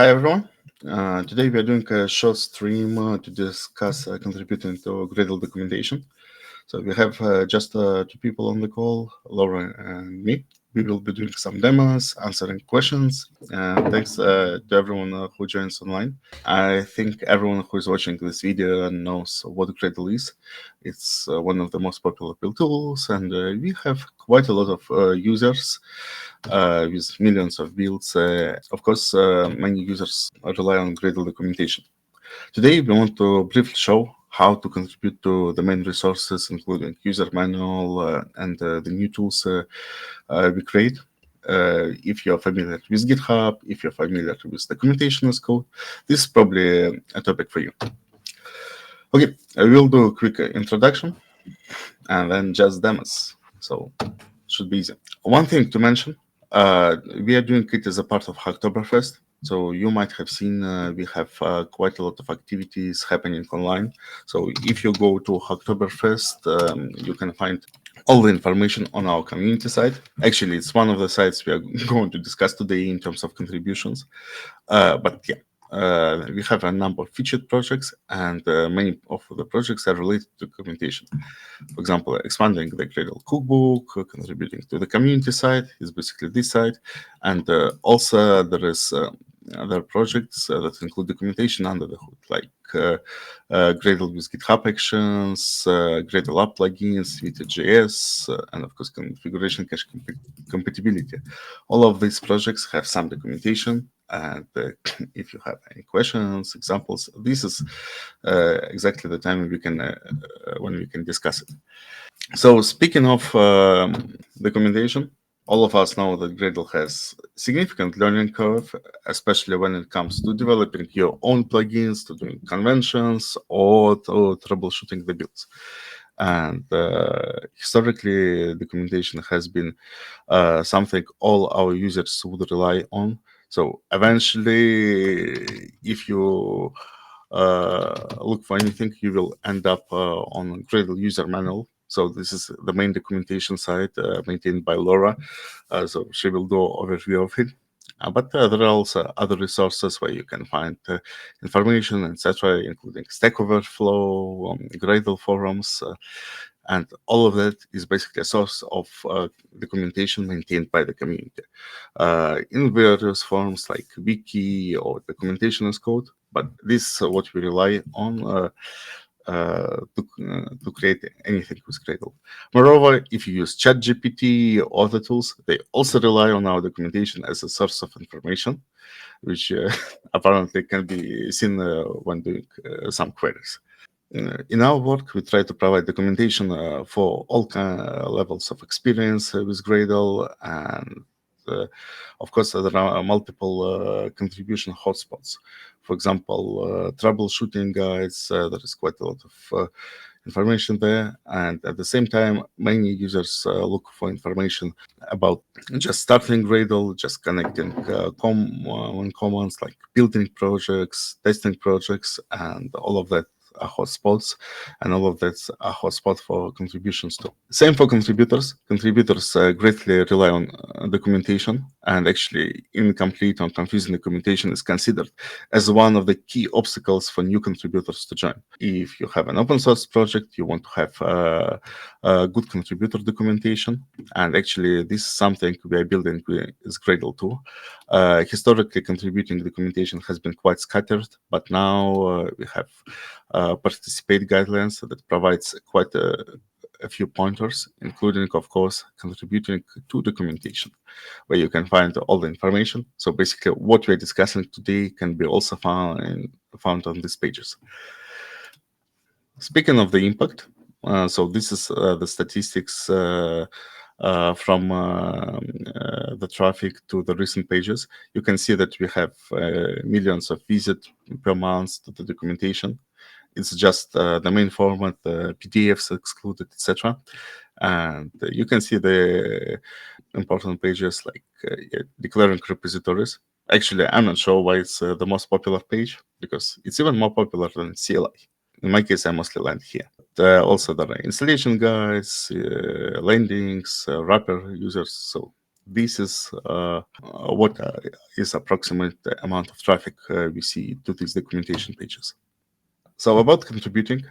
Hi everyone. Today we are doing a short stream to discuss contributing to Gradle documentation. So we have just two people on the call, Laura and me. We will be doing some demos, answering questions. Thanks to everyone who joins online. I think everyone who is watching this video knows what Gradle is. It's one of the most popular build tools, and we have quite a lot of users with millions of builds. Of course, many users rely on Gradle documentation. Today, we want to briefly show how to contribute to the main resources, including user manual and the new tools we create. If you're familiar with GitHub, if you're familiar with documentation as code, this is probably a topic for you. Okay, I will do a quick introduction and then just demos. So should be easy. One thing to mention, we are doing it as a part of Hacktoberfest. So you might have seen we have quite a lot of activities happening online. So if you go to Hacktoberfest, you can find all the information on our community site. Actually, it's one of the sites we are going to discuss today in terms of contributions. But yeah, we have a number of featured projects, and many of the projects are related to documentation. For example, expanding the Gradle Cookbook, contributing to the community site is basically this site. And also there is other projects that include documentation under the hood, like Gradle with GitHub Actions, Gradle App Plugins, Vite.js, and of course configuration cache compatibility. All of these projects have some documentation. And if you have any questions, examples, this is exactly the time when we can discuss it. So speaking of documentation, all of us know that Gradle has significant learning curve, especially when it comes to developing your own plugins, to doing conventions, or to troubleshooting the builds. And historically, documentation has been something all our users would rely on. So eventually, if you look for anything, you will end up on Gradle user manual. So this is the main documentation site maintained by Laura. So she will do an overview of it. But there are also other resources where you can find information, etc., including Stack Overflow, Gradle forums, and all of that is basically a source of documentation maintained by the community in various forms like wiki or documentation as code. But this is what we rely on to create anything with Gradle. Moreover, if you use ChatGPT or other tools, they also rely on our documentation as a source of information, which apparently can be seen when doing some queries. In our work, we try to provide documentation for all levels of experience with Gradle, and of course, there are multiple contribution hotspots. For example, troubleshooting guides, there is quite a lot of information there. And at the same time, many users look for information about just starting Gradle, just connecting commands like building projects, testing projects, and all of that are hotspots, and all of that's a hotspot for contributions too. Same for contributors. Contributors greatly rely on documentation, and actually incomplete or confusing documentation is considered as one of the key obstacles for new contributors to join. If you have an open source project, you want to have good contributor documentation, and actually this is something we are building with Gradle too. Historically, contributing documentation has been quite scattered, but now we have participate guidelines that provides quite a few pointers, including, of course, contributing to documentation, where you can find all the information. So basically, what we're discussing today can be also found on these pages. Speaking of the impact, so this is the statistics from the traffic to the recent pages. You can see that we have millions of visits per month to the documentation. It's just the main format, the PDFs excluded, etc. And you can see the important pages like declaring repositories. Actually, I'm not sure why it's the most popular page, because it's even more popular than CLI. In my case, I mostly land here. Also, there are installation guides, landings, wrapper users. So this is what is approximate amount of traffic we see to these documentation pages. So about contributing,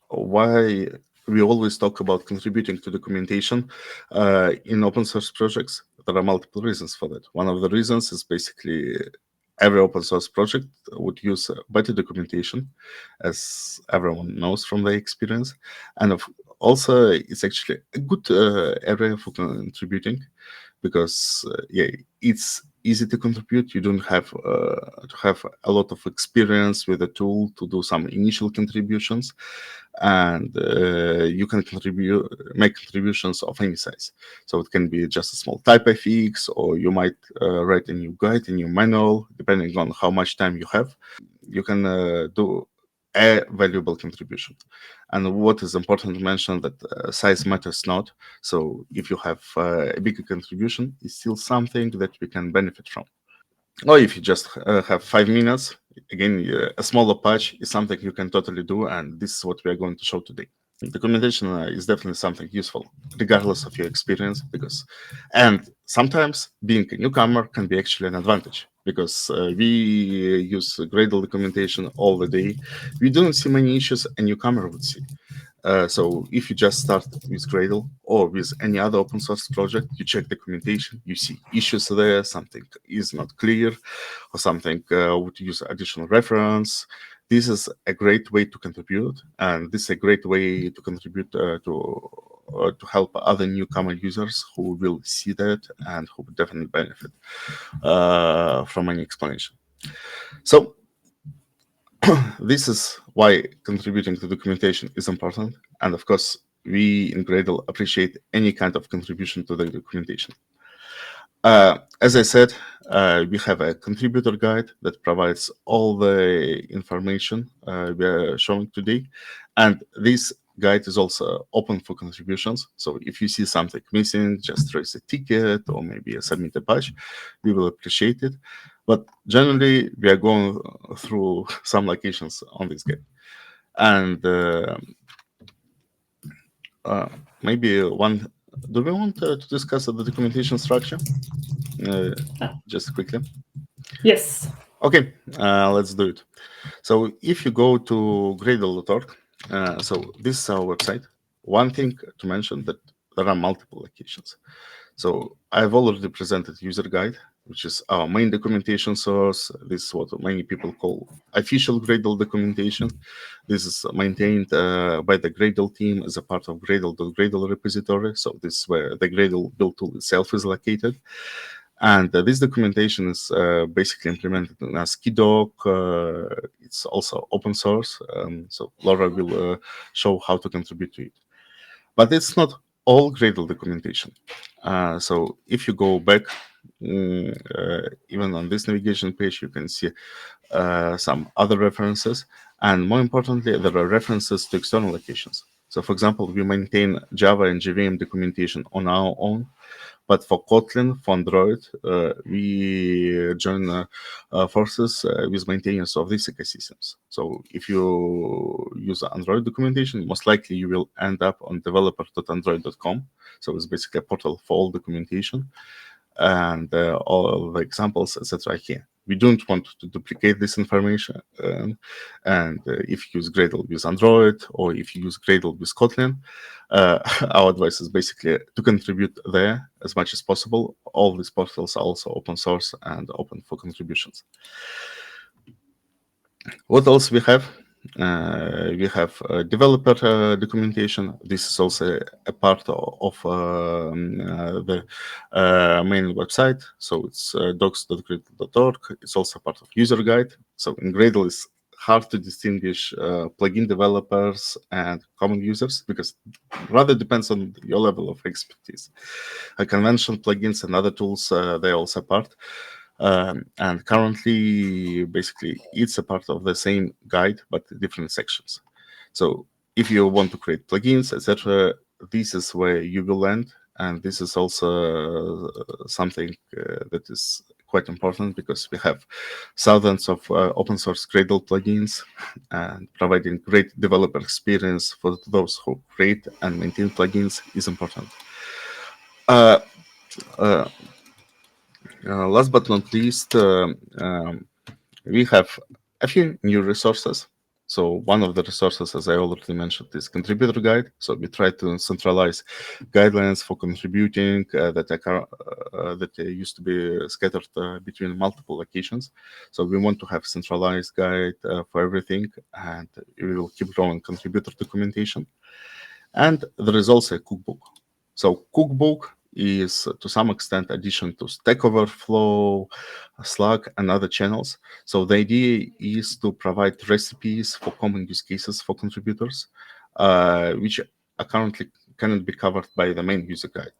why we always talk about contributing to documentation in open source projects, there are multiple reasons for that. One of the reasons is basically every open source project would use better documentation, as everyone knows from their experience. And also, it's actually a good area for contributing, because it's easy to contribute. You don't have to have a lot of experience with the tool to do some initial contributions, and you can make contributions of any size. So it can be just a small typo fix, or you might write a new guide, a new manual, depending on how much time you have. You can do a valuable contribution. And what is important to mention, that size matters not. So if you have a bigger contribution, it's still something that we can benefit from. Or if you just have 5 minutes, again, a smaller patch is something you can totally do, and this is what we are going to show today. Documentation is definitely something useful, regardless of your experience, and sometimes being a newcomer can be actually an advantage, because we use Gradle documentation all the day. We don't see many issues a newcomer would see. So if you just start with Gradle or with any other open source project, you check documentation, you see issues there, something is not clear, or something would use additional reference. This is a great way to contribute, and this is a great way to contribute to help other newcomer users who will see that and who would definitely benefit from any explanation. So this is why contributing to documentation is important. And of course, we in Gradle appreciate any kind of contribution to the documentation. As I said, we have a contributor guide that provides all the information we are showing today. And this guide is also open for contributions. So if you see something missing, just raise a ticket or maybe submit a patch. We will appreciate it. But generally, we are going through some locations on this guide. And maybe one, do we want to discuss the documentation structure? Just quickly. Yes. Okay, let's do it. So if you go to Gradle.org, so this is our website. One thing to mention, that there are multiple locations. So I've already presented user guide, which is our main documentation source. This is what many people call official Gradle documentation. This is maintained by the Gradle team as a part of Gradle repository. So this is where the Gradle Build Tool itself is located. And this documentation is basically implemented in Asciidoc. It's also open source. So Laura will show how to contribute to it. But it's not all Gradle documentation. So if you go back, even on this navigation page, you can see some other references. And more importantly, there are references to external locations. So for example, we maintain Java and JVM documentation on our own. But for Kotlin, for Android, we join forces with maintainers of these ecosystems. So if you use Android documentation, most likely you will end up on developer.android.com. So it's basically a portal for all documentation, and all the examples, etc. here. We don't want to duplicate this information. And if you use Gradle with Android, or if you use Gradle with Kotlin, our advice is basically to contribute there as much as possible. All these portals are also open source and open for contributions. What else we have? We have developer documentation. This is also a part of the main website. So it's docs.gradle.org. It's also part of user guide. So in Gradle, it's hard to distinguish plugin developers and common users, because rather depends on your level of expertise. Conventional plugins and other tools, they're also part. And currently, basically, it's a part of the same guide, but different sections. So if you want to create plugins, etc., this is where you will land. And this is also something that is quite important, because we have thousands of open source Gradle plugins, and providing great developer experience for those who create and maintain plugins is important. Last but not least, we have a few new resources. So one of the resources, as I already mentioned, is contributor guide. So we try to centralize guidelines for contributing that used to be scattered between multiple locations. So we want to have centralized guide for everything, and we will keep growing contributor documentation. And there is also a cookbook. So cookbook is to some extent addition to Stack Overflow, Slack, and other channels. So the idea is to provide recipes for common use cases for contributors, which are currently cannot be covered by the main user guide.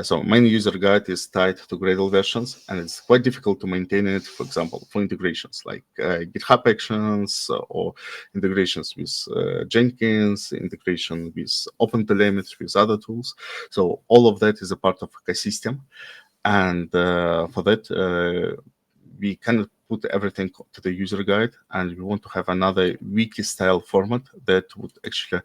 So main user guide is tied to Gradle versions, and it's quite difficult to maintain it, for example, for integrations like GitHub Actions or integrations with Jenkins, integration with OpenTelemetry, with other tools. So all of that is a part of ecosystem. And for that, we cannot put everything to the user guide, and we want to have another wiki style format that would actually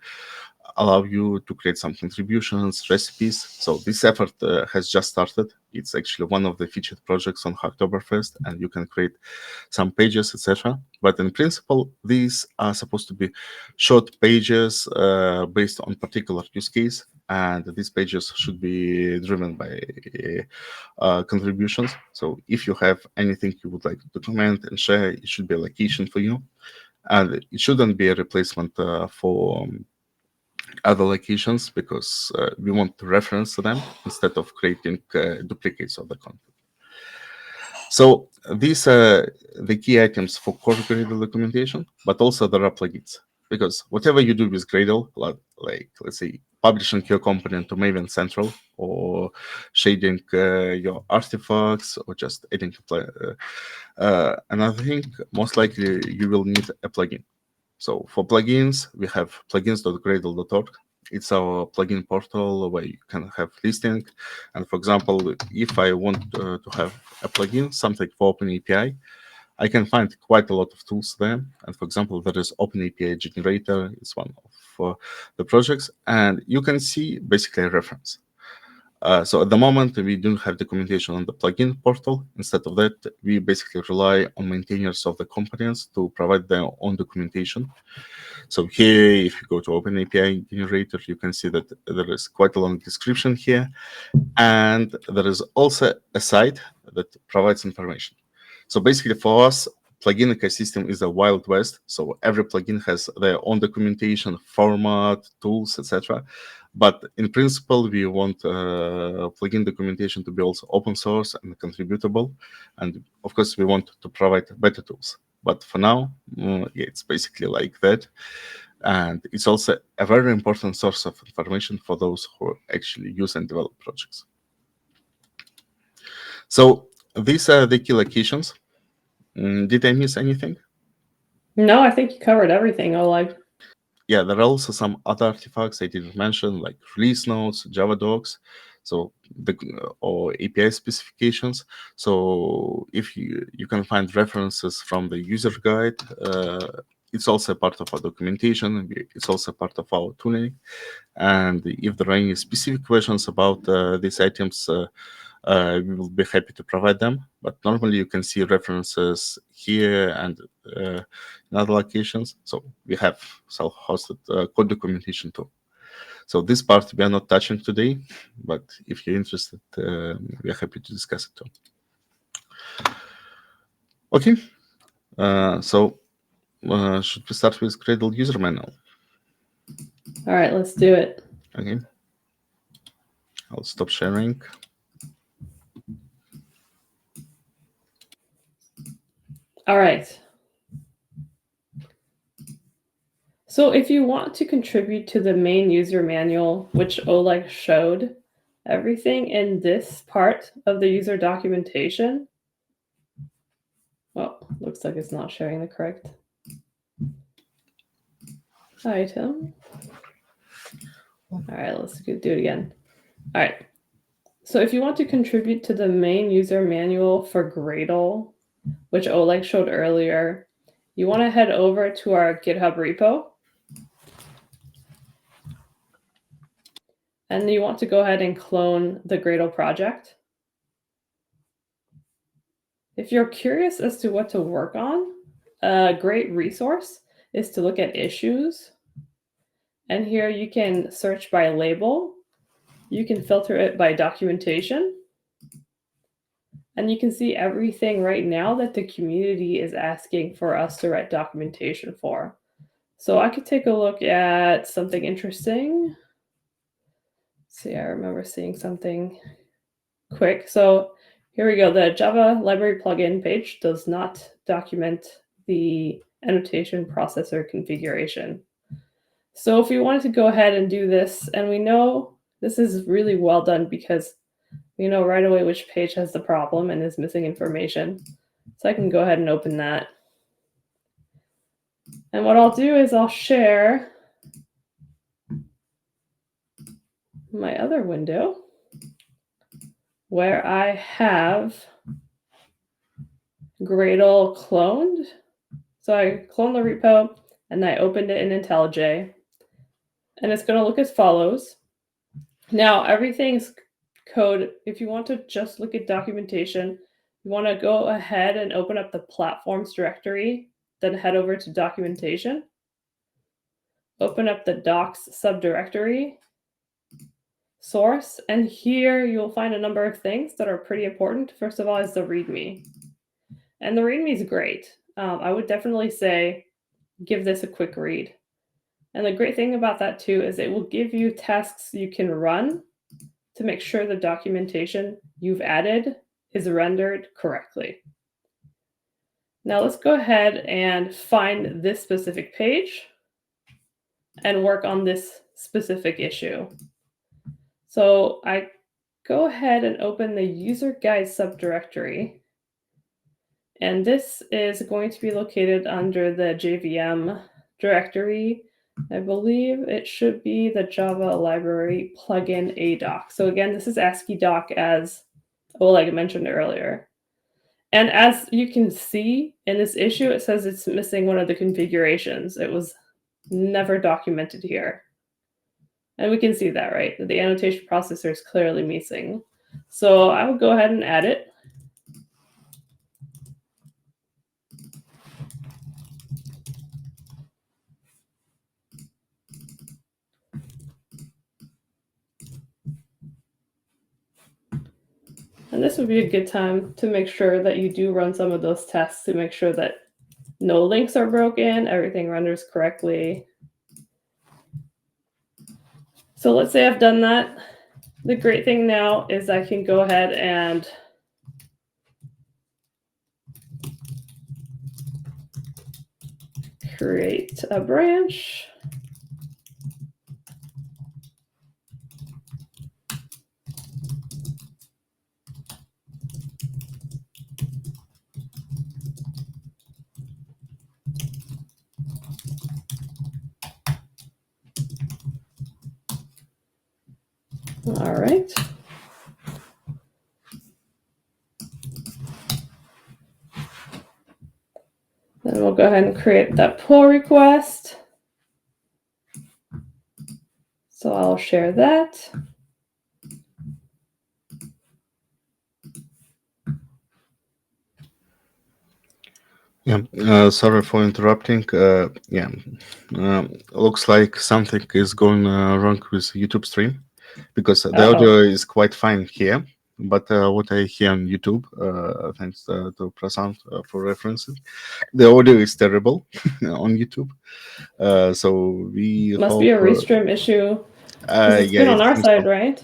allow you to create some contributions, recipes. So this effort has just started. It's actually one of the featured projects on Hacktoberfest, and you can create some pages, etc. But in principle, these are supposed to be short pages based on particular use case, and these pages should be driven by contributions. So if you have anything you would like to document and share, it should be a location for you, and it shouldn't be a replacement for other locations, because we want to reference them instead of creating duplicates of the content. So these are the key items for core Gradle documentation, but also there are plugins, because whatever you do with Gradle, like let's say publishing your component to Maven Central, or shading your artifacts, or just adding another thing, most likely you will need a plugin. So for plugins, we have plugins.gradle.org. It's our plugin portal where you can have listing. And for example, if I want to have a plugin, something for OpenAPI, I can find quite a lot of tools there. And for example, there is OpenAPI Generator. It's one of the projects. And you can see basically a reference. So at the moment, we don't have documentation on the plugin portal. Instead of that, we basically rely on maintainers of the components to provide their own documentation. So here, if you go to OpenAPI generator, you can see that there is quite a long description here. And there is also a site that provides information. So basically for us, plugin ecosystem is a wild west. So every plugin has their own documentation, format, tools, etc. But in principle, we want plugin documentation to be also open source and contributable. And of course, we want to provide better tools. But for now, it's basically like that. And it's also a very important source of information for those who actually use and develop projects. So these are the key locations. Did I miss anything? No, I think you covered everything, Oleg. Yeah, there are also some other artifacts I didn't mention, like release notes, Javadocs, so or API specifications. So if you can find references from the user guide, it's also a part of our documentation. It's also part of our tooling. And if there are any specific questions about these items, we will be happy to provide them. But normally you can see references here and in other locations. So we have self-hosted code documentation too. So this part we are not touching today, but if you're interested, we are happy to discuss it too. Okay, so should we start with Gradle user manual? All right, let's do it. Okay, I'll stop sharing. All right. So if you want to contribute to the main user manual, which Oleg showed, everything in this part of the user documentation, well, looks like it's not sharing the correct item. All right, let's do it again. All right. So if you want to contribute to the main user manual for Gradle, which Oleg showed earlier, you want to head over to our GitHub repo. And you want to go ahead and clone the Gradle project. If you're curious as to what to work on, a great resource is to look at issues. And here you can search by label. You can filter it by documentation. And you can see everything right now that the community is asking for us to write documentation for. So I could take a look at something interesting. See, I remember seeing something quick. So here we go. The Java library plugin page does not document the annotation processor configuration. So if we wanted to go ahead and do this, and we know this is really well done because we know right away which page has the problem and is missing information. So I can go ahead and open that. And what I'll do is I'll share my other window where I have Gradle cloned. So I cloned the repo and I opened it in IntelliJ. And it's going to look as follows. Now, everything's code. If you want to just look at documentation, you want to go ahead and open up the platforms directory, then head over to documentation. Open up the docs subdirectory, source, and here you'll find a number of things that are pretty important. First of all is the README. And the README is great. I would definitely say give this a quick read. And the great thing about that too is it will give you tasks you can run to make sure the documentation you've added is rendered correctly. Now let's go ahead and find this specific page and work on this specific issue. So I go ahead and open the user guide subdirectory. And this is going to be located under the JVM directory. I believe it should be the Java library plugin MkDocs. So again, this is Asciidoc, as Oleg mentioned earlier. And as you can see in this issue, it says it's missing one of the configurations. It was never documented here. And we can see that, right? The annotation processor is clearly missing. So I will go ahead and add it. And this would be a good time to make sure that you do run some of those tests to make sure that no links are broken, everything renders correctly. So let's say I've done that. The great thing now is I can go ahead and create a branch. All right. Then we'll go ahead and create that pull request. So I'll share that. Yeah, sorry for interrupting. Looks like something is going wrong with YouTube stream because the audio is quite fine here. But what I hear on YouTube, thanks to Prasant for referencing, the audio is terrible on YouTube. So we must hope, be a restream issue. It's been on our side, right?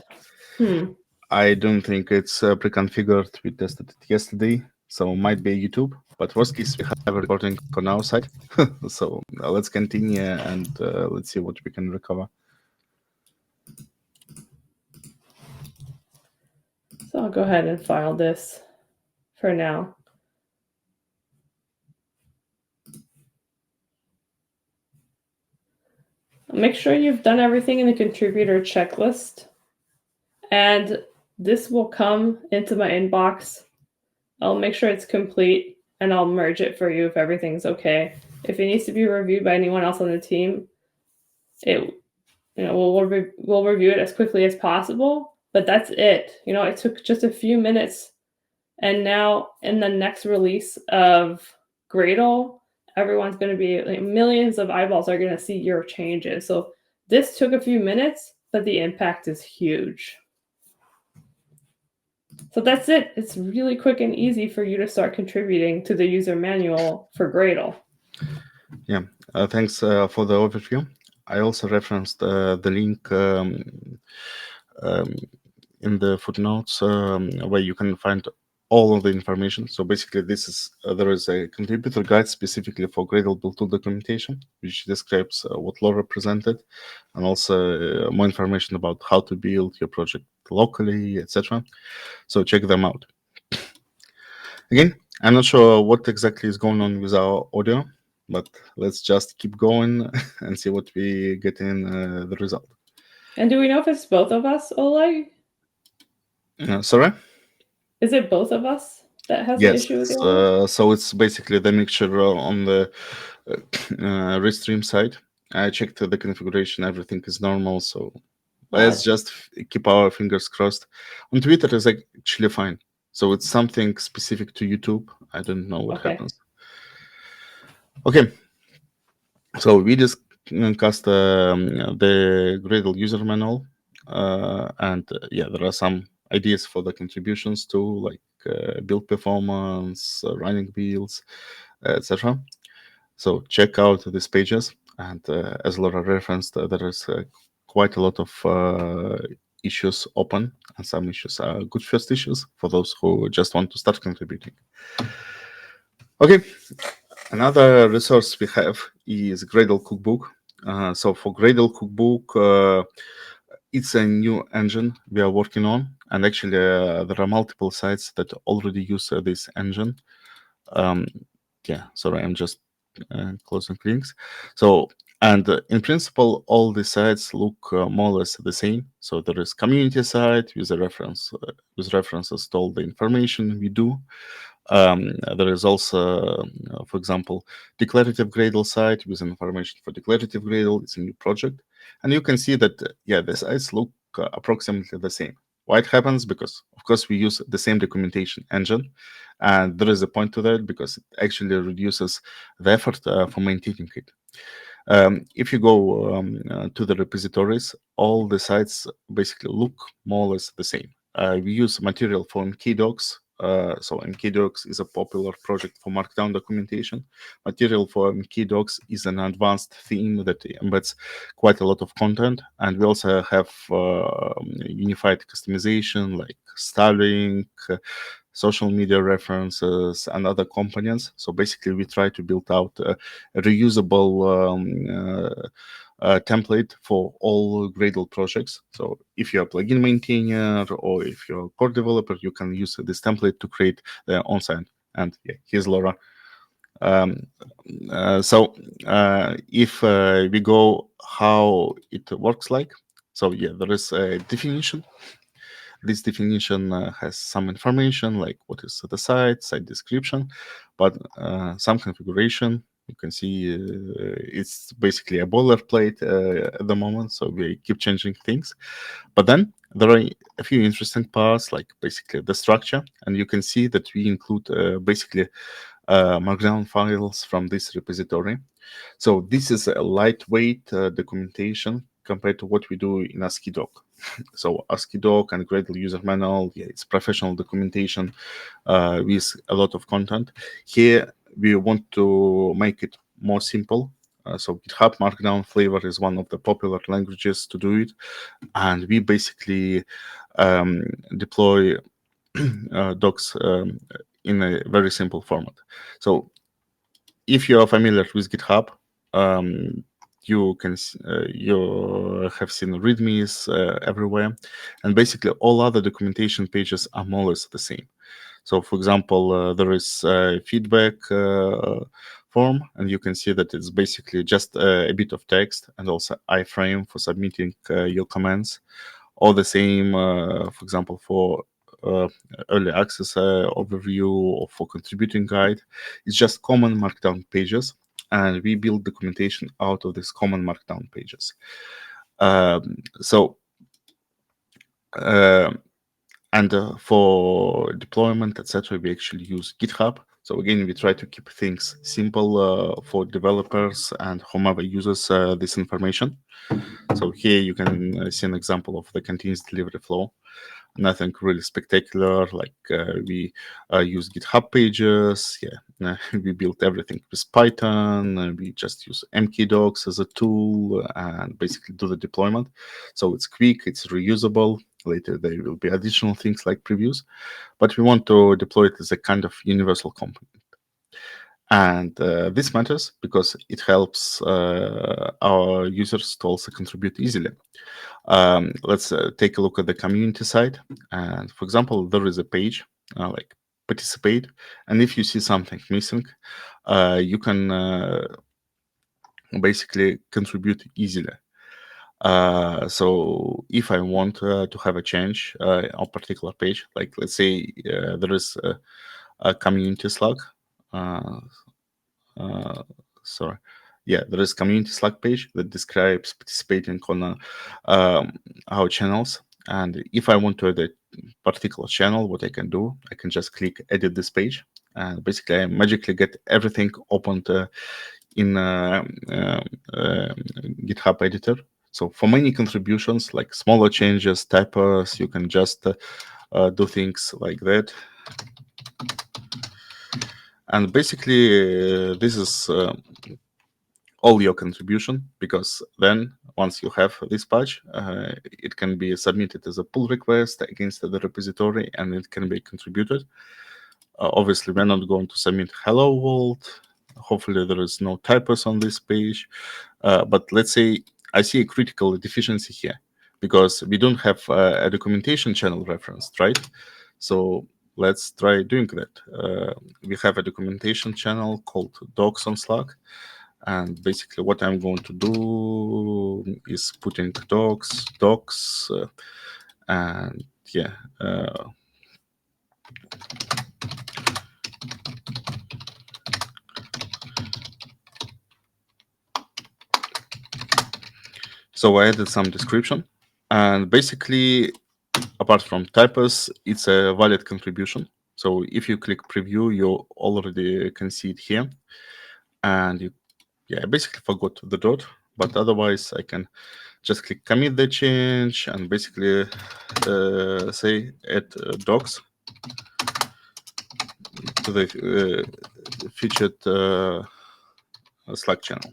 I don't think it's pre-configured. We tested it yesterday, so might be YouTube. But worst case, we have a recording on our side. So let's continue and let's see what we can recover. So I'll go ahead and file this for now. Make sure you've done everything in the contributor checklist. And this will come into my inbox. I'll make sure it's complete and I'll merge it for you if everything's okay. If it needs to be reviewed by anyone else on the team, we'll review it as quickly as possible. But that's it. It took just a few minutes And now in the next release of Gradle, everyone's going to be like, millions of eyeballs are going to see your changes. So this took a few minutes, but the impact is huge. So that's it. It's really quick and easy for you to start contributing to the user manual for Gradle. Yeah, thanks for the overview. I also referenced the link in the footnotes where you can find all of the information. So basically, this is there is a contributor guide specifically for Gradle Build Tool documentation, which describes what Laura presented, and also more information about how to build your project locally, etc. So check them out. Again, I'm not sure what exactly is going on with our audio, but let's just keep going and see what we get in the result. And do we know if it's both of us, Oleg? Sorry? Is it both of us that has Yes. the issue with the audio? So it's basically the mixture on the restream side. I checked the configuration, everything is normal, so let's just keep our fingers crossed. On Twitter is actually fine. So it's something specific to YouTube. I don't know what happens. Okay. So we discussed the Gradle user manual, and yeah, there are some ideas for the contributions too, like build performance, running builds, etc. So check out these pages, and as Laura referenced, there is quite a lot of issues open, and some issues are good first issues for those who just want to start contributing. Okay. Another resource we have is Gradle Cookbook. So for Gradle Cookbook, it's a new engine we are working on, and actually there are multiple sites that already use this engine. Yeah, sorry, I'm just closing links. So, and in principle, all the sites look more or less the same. So there is community site with a reference with references to all the information we do. There is also, for example, declarative Gradle site with information for declarative Gradle. It's a new project. And you can see that, yeah, the sites look approximately the same. Why it happens? Because, of course, we use the same documentation engine. And there is a point to that because it actually reduces the effort for maintaining it. If you go to the repositories, all the sites basically look more or less the same. We use material for MkDocs. So MkDocs is a popular project for Markdown documentation. Material for MkDocs is an advanced theme that embeds quite a lot of content. And we also have unified customization like styling, social media references, and other components. So basically, we try to build out a reusable template for all Gradle projects. So if you're a plugin maintainer or if you're a core developer, you can use this template to create the on-site. And yeah, here's Laura. If we go how it works like, so yeah, there is a definition. This definition has some information like what is the site description, but some configuration. You can see it's basically a boilerplate at the moment, so we keep changing things. But then there are a few interesting parts, like basically the structure, and you can see that we include basically Markdown files from this repository. So this is a lightweight documentation compared to what we do in Asciidoc. So Asciidoc and Gradle user manual, yeah, it's professional documentation with a lot of content. Here we want to make it more simple. So GitHub Markdown flavor is one of the popular languages to do it, and we basically deploy docs in a very simple format. So if you are familiar with GitHub, you can you have seen readmes everywhere, and basically all other documentation pages are more or less the same. So, for example, there is a feedback form, and you can see that it's basically just a bit of text and also iframe for submitting your comments. Or the same, for example, for early access overview or for contributing guide. It's just common Markdown pages, and we build documentation out of these common Markdown pages. So And for deployment, etc., we actually use GitHub. So again, we try to keep things simple for developers and whomever uses this information. So here you can see an example of the continuous delivery flow. Nothing really spectacular, like we use GitHub pages. Yeah, we built everything with Python. We just use MkDocs as a tool and basically do the deployment. So it's quick, it's reusable. Later there will be additional things like previews, but we want to deploy it as a kind of universal component. And this matters because it helps our users to also contribute easily. Let's take a look at the community side. And for example, there is a page like participate. And if you see something missing, you can basically contribute easily. So if I want to have a change on a particular page, like let's say there is a community Slack. Sorry. Yeah, there is community Slack page that describes participating on our channels. And if I want to add a particular channel, what I can do, I can just click edit this page. And basically, I magically get everything opened in GitHub editor. So for many contributions, like smaller changes, typos, you can just do things like that. And basically, this is all your contribution, because then once you have this patch, it can be submitted as a pull request against the repository and it can be contributed. Obviously, we're not going to submit hello world. Hopefully there is no typos on this page. But let's say I see a critical deficiency here because we don't have a documentation channel referenced, right? So let's try doing that. We have a documentation channel called Docs on Slack. And basically what I'm going to do is putting docs, and yeah. So I added some description, and basically, apart from typos, it's a valid contribution. So if you click preview, you already can see it here. And I basically forgot the dot, but otherwise I can just click commit the change and basically say add docs to the featured Slack channel.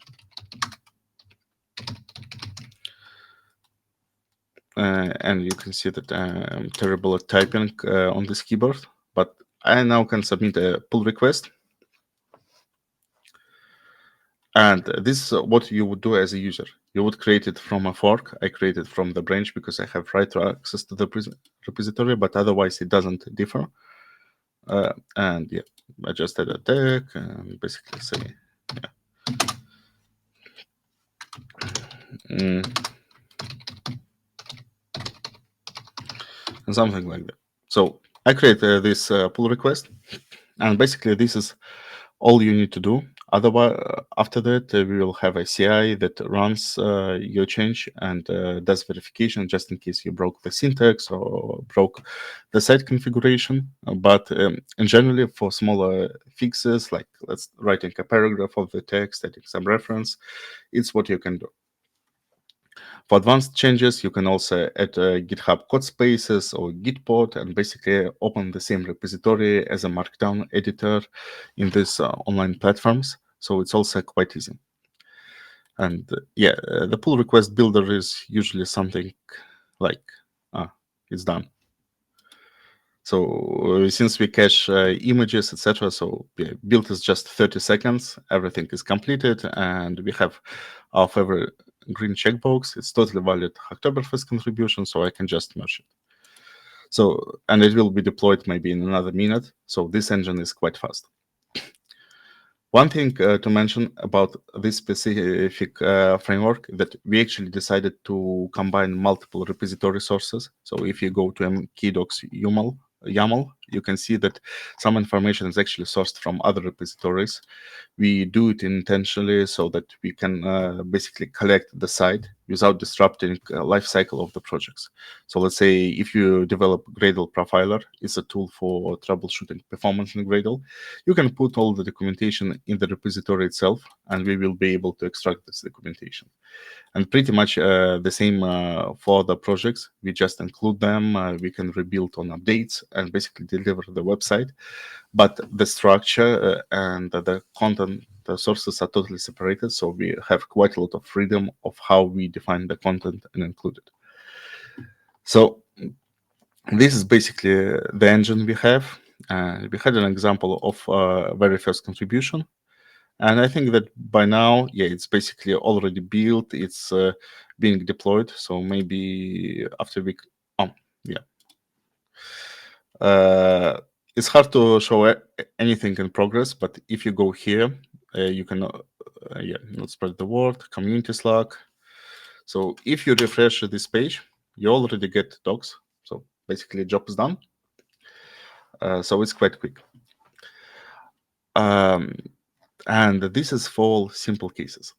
And you can see that I'm terrible at typing on this keyboard, but I now can submit a pull request. And this is what you would do as a user. You would create it from a fork. I create it from the branch because I have right access to the repository, but otherwise it doesn't differ. And yeah, I just add a tag and basically say, and something like that. So I create this pull request, and basically this is all you need to do. Otherwise, after that, we will have a CI that runs your change and does verification just in case you broke the syntax or broke the site configuration. But in generally, for smaller fixes, like let's writing a paragraph of the text, adding some reference, it's what you can do. For advanced changes, you can also add GitHub code spaces or Gitpod and basically open the same repository as a Markdown editor in these online platforms. So it's also quite easy. And the pull request builder is usually something like, it's done. So since we cache images, etc., so build is just 30 seconds, everything is completed, and we have our favorite green checkbox. It's totally valid Hacktoberfest contribution, so I can just merge it. So, and it will be deployed maybe in another minute. So this engine is quite fast. One thing to mention about this specific framework that we actually decided to combine multiple repository sources. So if you go to MkDocs YAML, you can see that some information is actually sourced from other repositories. We do it intentionally so that we can basically collect the site without disrupting life cycle of the projects. So let's say if you develop Gradle Profiler, it's a tool for troubleshooting performance in Gradle. You can put all the documentation in the repository itself, and we will be able to extract this documentation. And pretty much the same for the projects. We just include them. We can rebuild on updates and basically deliver the website. But the structure and the content, the sources are totally separated. So we have quite a lot of freedom of how we define the content and include it. So this is basically the engine we have. We had an example of very first contribution. And I think that by now, yeah, it's basically already built. It's being deployed. So maybe after we, yeah. It's hard to show anything in progress, but if you go here, you can, let's spread the word, community Slack. So if you refresh this page, you already get docs. So basically, job is done. So it's quite quick. And this is for simple cases.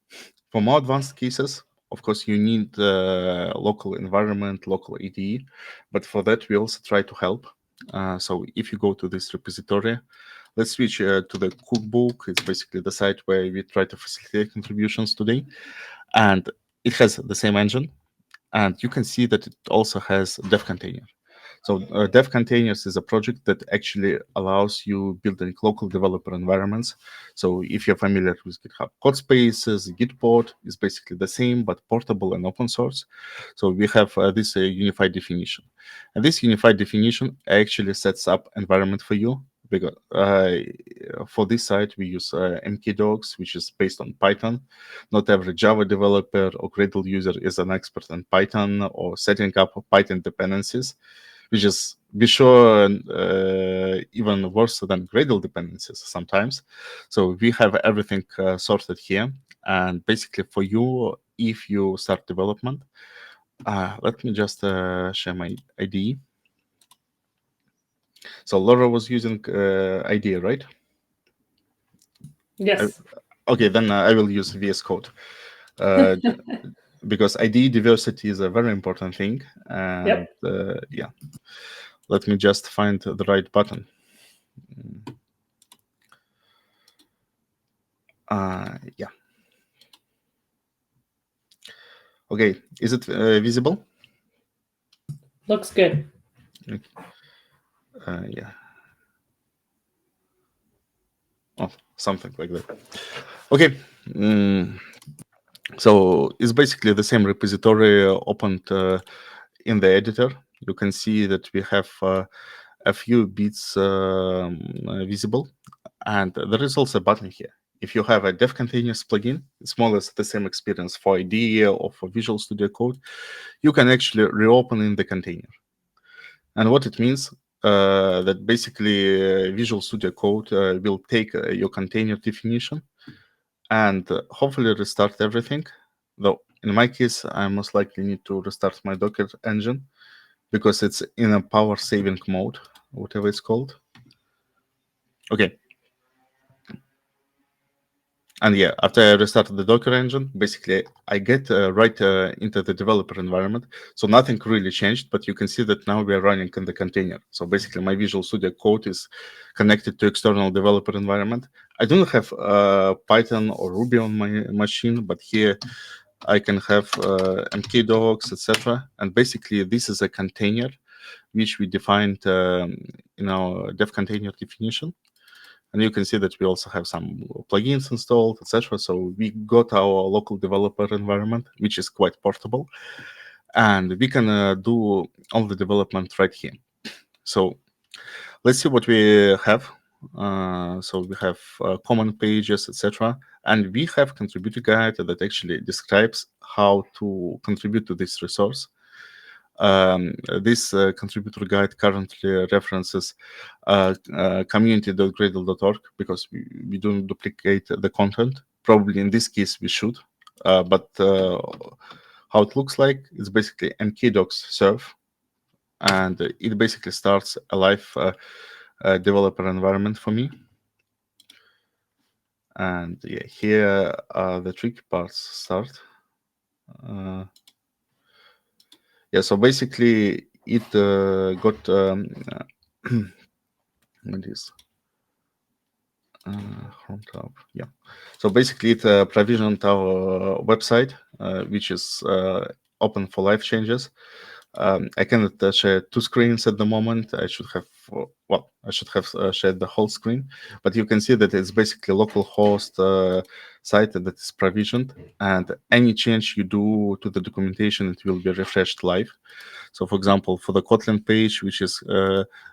For more advanced cases, of course, you need local environment, local IDE. But for that, we also try to help. So if you go to this repository, let's switch to the cookbook. It's basically the site where we try to facilitate contributions today. And it has the same engine. And you can see that it also has dev container. So dev containers is a project that actually allows you building local developer environments. So if you're familiar with GitHub Codespaces, Gitport is basically the same, but portable and open source. So we have this unified definition. And this unified definition actually sets up environment for you. Because for this site, we use MkDocs, which is based on Python. Not every Java developer or Gradle user is an expert in Python or setting up Python dependencies, which is, be sure, even worse than Gradle dependencies sometimes. So we have everything sorted here. And basically for you, if you start development, let me just share my IDE. So Laura was using IDE, right? Yes. Okay, then I will use VS Code. Because IDE diversity is a very important thing. And yeah, let me just find the right button. Yeah. Okay, is it visible? Looks good. Yeah. Oh, something like that. Okay. So it's basically the same repository opened in the editor. You can see that we have a few bits visible, and there is also a button here. If you have a dev containers plugin, it's more or less the same experience for IDE or for Visual Studio Code. You can actually reopen in the container. And what it means, that basically Visual Studio Code will take your container definition and hopefully restart everything. Though in my case, I most likely need to restart my Docker engine because it's in a power saving mode, whatever it's called. Okay. And yeah, after I restarted the Docker engine, basically I get right into the developer environment. So nothing really changed, but you can see that now we are running in the container. So basically my Visual Studio Code is connected to external developer environment. I don't have Python or Ruby on my machine, but here I can have MkDocs, etc. And basically this is a container which we defined in our dev container definition. And you can see that we also have some plugins installed, etc. So we got our local developer environment, which is quite portable. And we can do all the development right here. So let's see what we have. So we have common pages, etc. And we have contributor guide that actually describes how to contribute to this resource. This contributor guide currently references community.gradle.org because we don't duplicate the content. Probably in this case we should, but how it looks like is basically MkDocs serve, and it basically starts a live developer environment for me. And yeah, here the tricky parts start. Yeah, so basically it got what is Chrome tab. Yeah, so basically it provisioned our website, which is open for live changes. I cannot share two screens at the moment. I should have, shared the whole screen, but you can see that it's basically a localhost site that is provisioned, and any change you do to the documentation, it will be refreshed live. So for example, for the Kotlin page, which is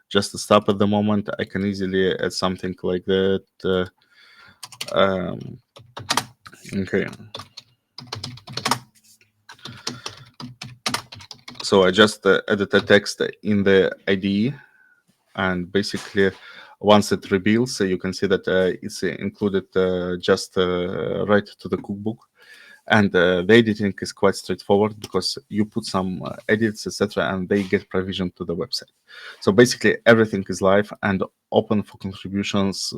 just a stop at the moment, I can easily add something like that. Okay. So I just added a text in the IDE, and basically once it reveals, you can see that it's included just right to the cookbook. And the editing is quite straightforward because you put some edits, etc., and they get provisioned to the website. So basically everything is live and open for contributions.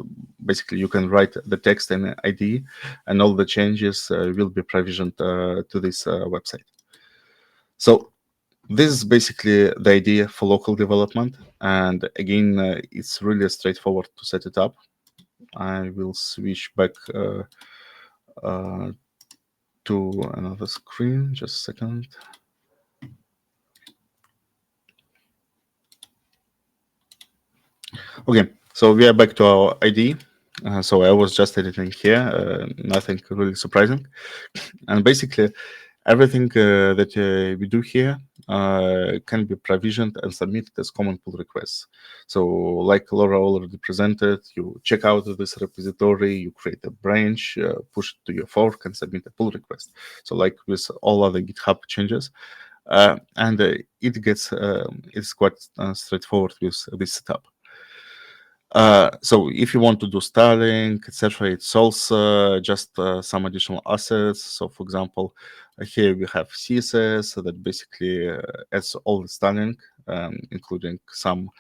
Basically you can write the text in IDE and all the changes will be provisioned to this website. So this is basically the idea for local development. And again, it's really straightforward to set it up. I will switch back to another screen, just a second. Okay, so we are back to our IDE. So I was just editing here, nothing really surprising. And basically, everything that we do here can be provisioned and submitted as common pull requests. So like Laura already presented, you check out this repository, you create a branch, push it to your fork and submit a pull request. So like with all other GitHub changes. And it gets, it's quite straightforward with this setup. So if you want to do styling, etc., it's also just some additional assets. So for example, here we have CSS that basically adds all the styling, including some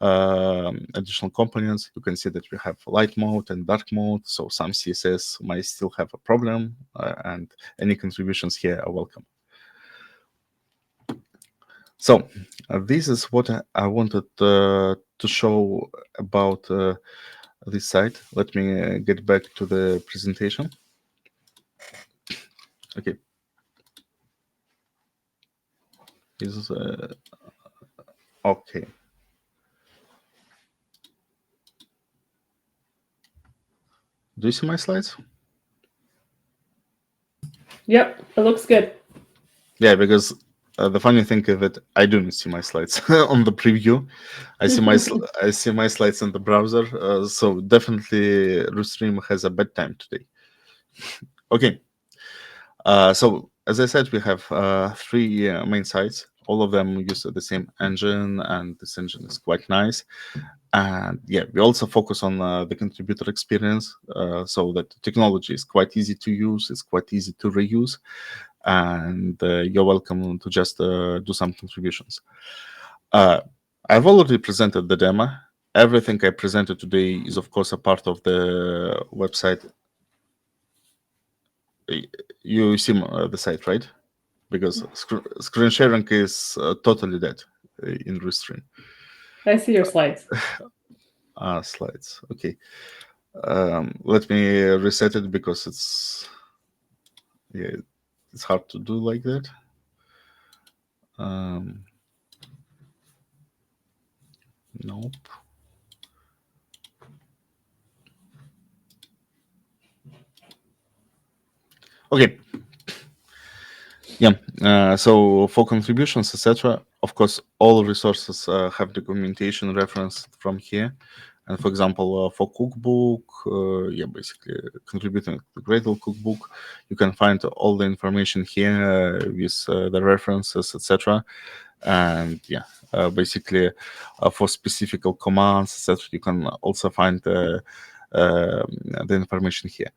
additional components. You can see that we have light mode and dark mode. So some CSS might still have a problem, and any contributions here are welcome. So this is what I wanted to show about this site. Let me get back to the presentation. Okay. Is okay. Do you see my slides? Yep, it looks good. Yeah, because the funny thing is that I don't see my slides on the preview. I see my slides in the browser. So definitely Rustream has a bad time today. Okay. So as I said, we have three main sites. All of them use the same engine, and this engine is quite nice. And yeah, we also focus on the contributor experience, so that technology is quite easy to use, it's quite easy to reuse, and you're welcome to just do some contributions. I've already presented the demo. Everything I presented today is, of course, a part of the website. You see the site, right? Because screen sharing is totally dead in Rustream. I see your slides. Slides. Okay. Let me reset it because it's hard to do like that. Nope. Okay. Yeah. So for contributions, etc., of course, all resources have documentation referenced from here. And for example, for Cookbook, basically contributing to the Gradle Cookbook, you can find all the information here with the references, etc. And basically for specific commands, etc., you can also find the information here.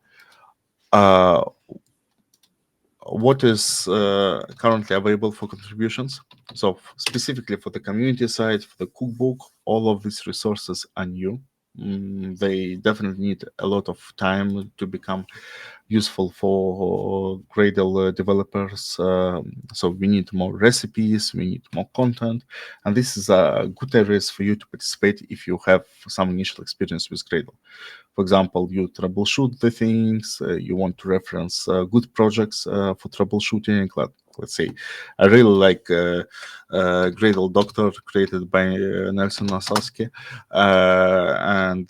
what is currently available for contributions. So specifically for the community side, for the cookbook, all of these resources are new. They definitely need a lot of time to become useful for Gradle developers. So we need more recipes, we need more content, and this is a good areas for you to participate if you have some initial experience with Gradle. For example, you troubleshoot the things, you want to reference good projects for troubleshooting. Let's say, I really like Gradle Doctor created by Nelson Asciidoc, and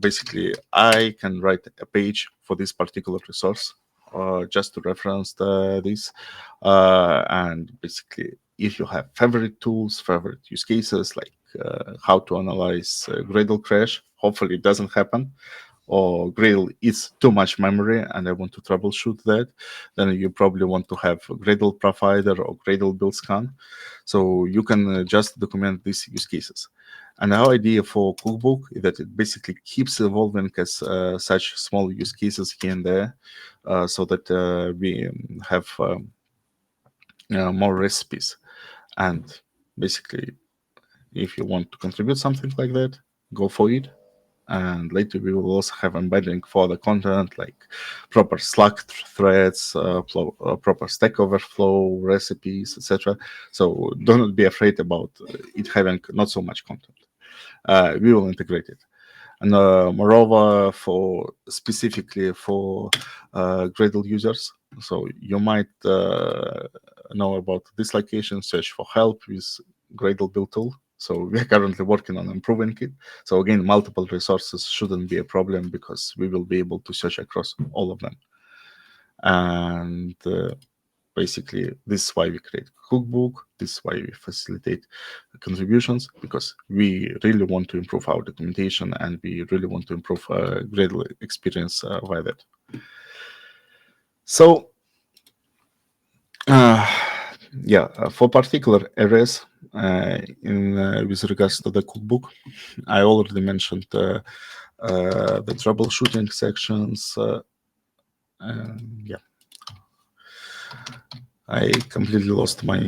basically I can write a page for this particular resource just to reference this. And basically, if you have favorite tools, favorite use cases, like how to analyze Gradle crash, hopefully it doesn't happen, or Gradle is too much memory and I want to troubleshoot that, then you probably want to have a Gradle provider or Gradle build scan. So you can just document these use cases. And our idea for Cookbook is that it basically keeps evolving as such small use cases here and there, so that we have more recipes. And basically, if you want to contribute something like that, go for it. And later we will also have embedding for the content, like proper Slack threads, proper Stack Overflow recipes, etc. So do not be afraid about it having not so much content. We will integrate it. And moreover, for specifically for Gradle users, so you might know about this location, search for help with Gradle Build Tool. So we are currently working on improving it. So again, multiple resources shouldn't be a problem because we will be able to search across all of them. And basically, this is why we create Cookbook. This is why we facilitate contributions, because we really want to improve our documentation and we really want to improve Gradle experience via that. So, for particular areas with regards to the Cookbook, I already mentioned the troubleshooting sections. I completely lost my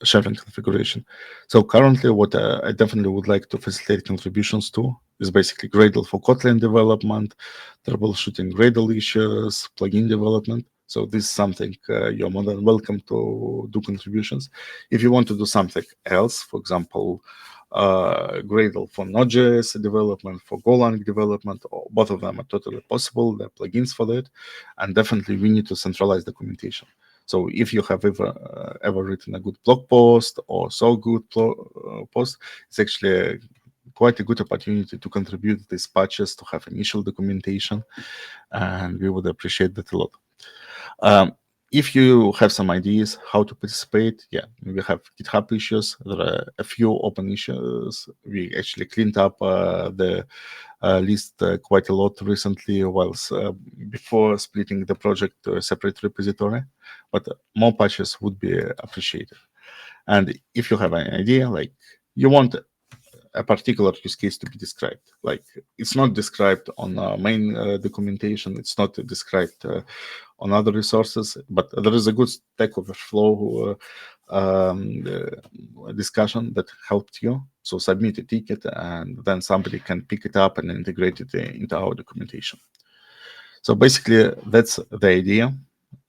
sharing configuration. So currently, what I definitely would like to facilitate contributions to is basically Gradle for Kotlin development, troubleshooting Gradle issues, plugin development. So this is something you're more than welcome to do contributions. If you want to do something else, for example, Gradle for Node.js development, for Golang development, or both of them are totally possible. There are plugins for that. And definitely we need to centralize documentation. So if you have ever written a good blog post or so good post, it's actually quite a good opportunity to contribute these patches, to have initial documentation, and we would appreciate that a lot. If you have some ideas how to participate, we have GitHub issues. There are a few open issues. We actually cleaned up the list quite a lot recently, whilst before splitting the project to a separate repository. But more patches would be appreciated. And if you have an idea, like you want a particular use case to be described, like it's not described on main documentation, it's not described on other resources, but there is a good Stack Overflow discussion that helped you. So submit a ticket and then somebody can pick it up and integrate it into our documentation. So basically that's the idea.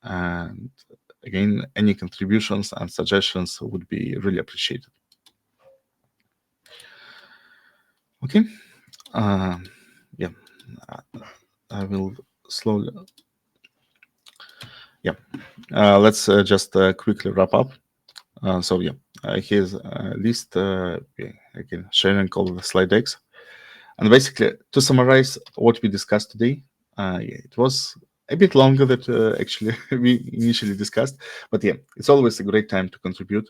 And again, any contributions and suggestions would be really appreciated. Okay. I will slowly. Let's just quickly wrap up. Here's a list, again, sharing all the slide decks. And basically, to summarize what we discussed today, it was a bit longer than actually we initially discussed. But it's always a great time to contribute.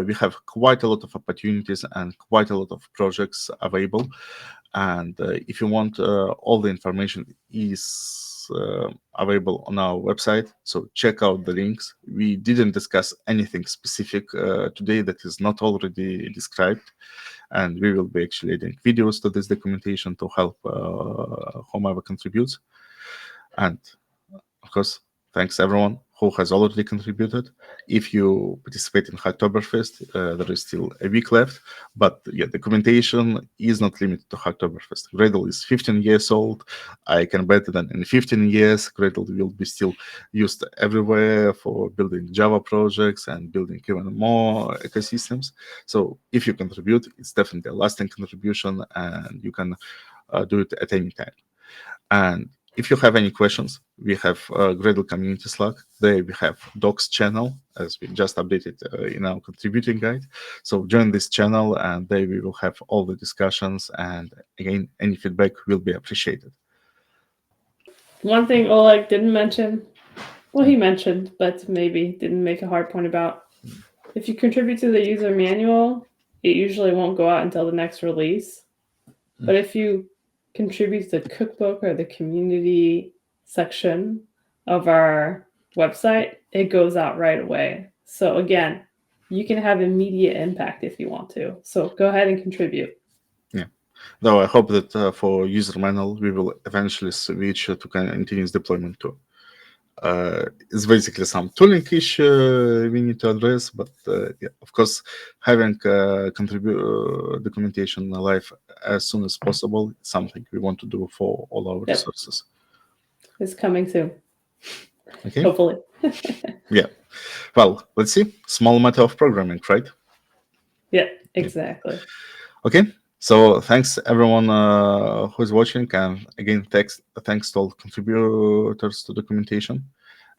We have quite a lot of opportunities and quite a lot of projects available. And if you want, all the information is available on our website. So check out the links. We didn't discuss anything specific today that is not already described. And we will be actually adding videos to this documentation to help whomever contributes. And of course, thanks everyone who has already contributed. If you participate in Hacktoberfest, there is still a week left, but yeah, documentation is not limited to Hacktoberfest. Gradle is 15 years old. I can bet that in 15 years, Gradle will be still used everywhere for building Java projects and building even more ecosystems. So if you contribute, it's definitely a lasting contribution, and you can do it at any time. And if you have any questions, we have Gradle community Slack. There we have Docs channel, as we just updated in our contributing guide. So join this channel, and there we will have all the discussions. And again, any feedback will be appreciated. One thing Oleg didn't mention, well, he mentioned, but maybe didn't make a hard point about. If you contribute to the user manual, it usually won't go out until the next release. But if you contribute to the cookbook or the community section of our website, it goes out right away. So again, you can have immediate impact if you want to. So go ahead and contribute. Yeah. Though I hope that for user manual, we will eventually switch to continuous deployment too. It's basically some tooling issue we need to address, but yeah, of course, having documentation live as soon as possible is something we want to do for all our resources. It's coming soon. Okay. Hopefully. Yeah. Well, let's see. Small matter of programming, right? Yeah, exactly. Okay. So thanks everyone who's watching, and again, thanks to all contributors to documentation,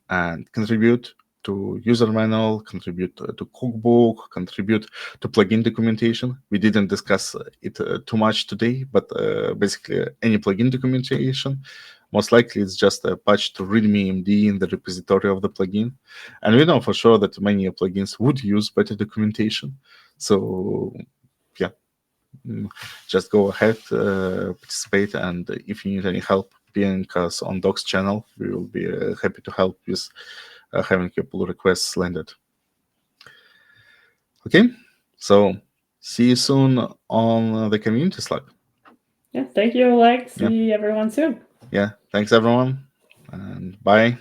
and contribute to user manual, contribute to cookbook, contribute to plugin documentation. We didn't discuss it too much today, but basically any plugin documentation, most likely it's just a patch to readme MD in the repository of the plugin. And we know for sure that many plugins would use better documentation. So yeah, just go ahead, participate, and if you need any help, ping us on Docs channel. We will be happy to help with having your pull requests landed. Okay, so see you soon on the community Slack. Yeah, thank you, Oleg. See everyone soon. Yeah, thanks everyone, and bye.